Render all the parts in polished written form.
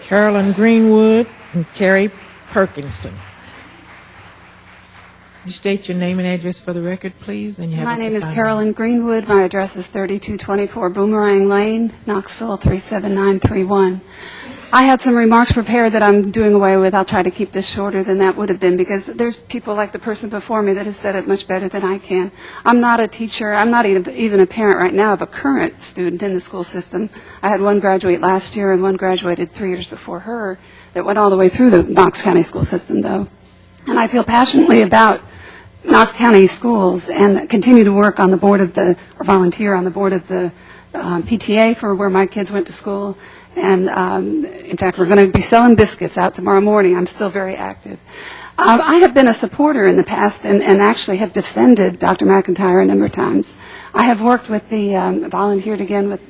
Carolyn Greenwood and Carrie Perkinson. You state your name and address for the record, please. And you have My name is Carolyn Greenwood. My address is 3224 Boomerang Lane, Knoxville 37931. I had some remarks prepared that I'm doing away with. I'll try to keep this shorter than that would have been, because there's people like the person before me that has said it much better than I can. I'm not a teacher. I'm not even a parent right now of a current student in the school system. I had one graduate last year and one graduated 3 years before her that went all the way through the Knox County school system, though. And I feel passionately about Knox County schools and continue to work on the board of the, or volunteer on the board of the PTA for where my kids went to school. And in fact, we're going to be selling biscuits out tomorrow morning. I'm still very active. I have been a supporter in the past and actually have defended Dr. McIntyre a number of times. I have worked with the, volunteered again with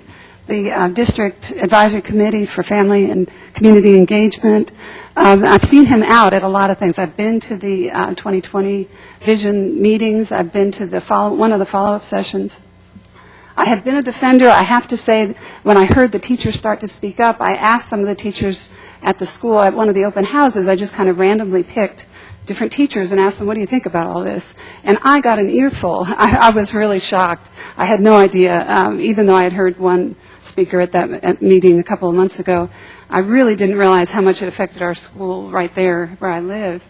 the District Advisory Committee for Family and Community Engagement. I've seen him out at a lot of things. I've been to the 2020 Vision meetings. I've been to the one of the follow-up sessions. I have been a defender. I have to say, when I heard the teachers start to speak up, I asked some of the teachers at the school at one of the open houses. I just kind of randomly picked different teachers and asked them, what do you think about all this? And I got an earful. I was really shocked. I had no idea, even though I had heard one speaker at that meeting a couple of months ago. I really didn't realize how much it affected our school right there where I live.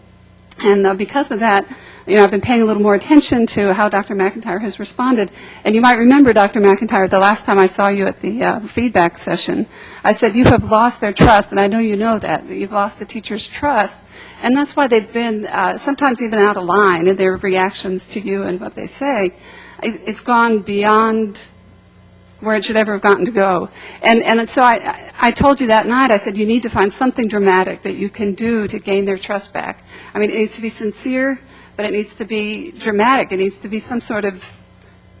And because of that, I've been paying a little more attention to how Dr. McIntyre has responded. And you might remember, Dr. McIntyre, the last time I saw you at the feedback session, I said, you have lost their trust, and I know you know that you've lost the teachers' trust. And that's why they've been sometimes even out of line in their reactions to you and what they say. It's gone beyond where it should ever have gotten to go. And so I told you that night, I said, you need to find something dramatic that you can do to gain their trust back. I mean, it needs to be sincere, but it needs to be dramatic. It needs to be some sort of,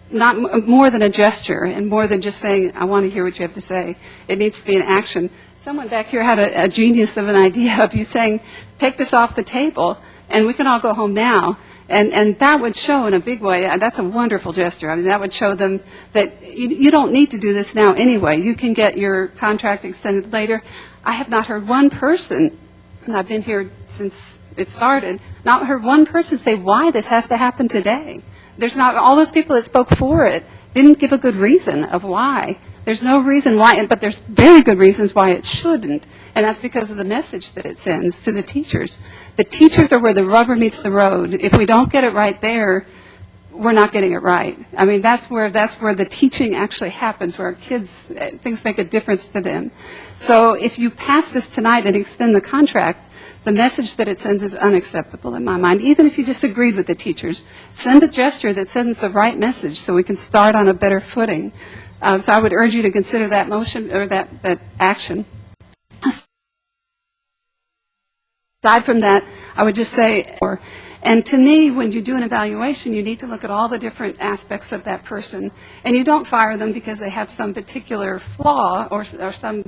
not more than a gesture and more than just saying, I want to hear what you have to say. It needs to be an action. Someone back here had a genius of an idea of you saying, take this off the table and we can all go home now. And that would show in a big way, that's a wonderful gesture. I mean, that would show them that you don't need to do this now anyway. You can get your contract extended later. I have not heard one person, and I've been here since it started, not heard one person say why this has to happen today. There's not, all those people that spoke for it didn't give a good reason of why. There's no reason why, but there's very good reasons why it shouldn't. And that's because of the message that it sends to the teachers. The teachers are where the rubber meets the road. If we don't get it right there, we're not getting it right. I mean, that's where the teaching actually happens, where our kids, things make a difference to them. So if you pass this tonight and extend the contract, the message that it sends is unacceptable in my mind. Even if you disagreed with the teachers, send a gesture that sends the right message so we can start on a better footing. So I would urge you to consider that motion or that action. Aside from that, I would just say, and to me, when you do an evaluation, you need to look at all the different aspects of that person. And you don't fire them because they have some particular flaw or some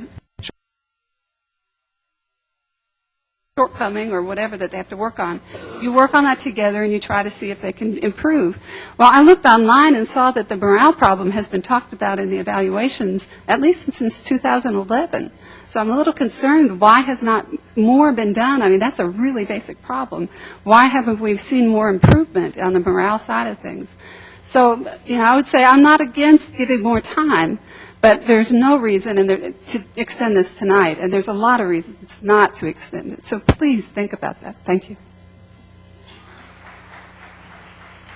shortcoming or whatever that they have to work on. You work on that together and you try to see if they can improve. Well, I looked online and saw that the morale problem has been talked about in the evaluations at least since 2011. So I'm a little concerned, why has not more been done? I mean, that's a really basic problem. Why haven't we seen more improvement on the morale side of things? So, I would say I'm not against giving more time, but there's no reason to extend this tonight, and there's a lot of reasons not to extend it. So please think about that. Thank you.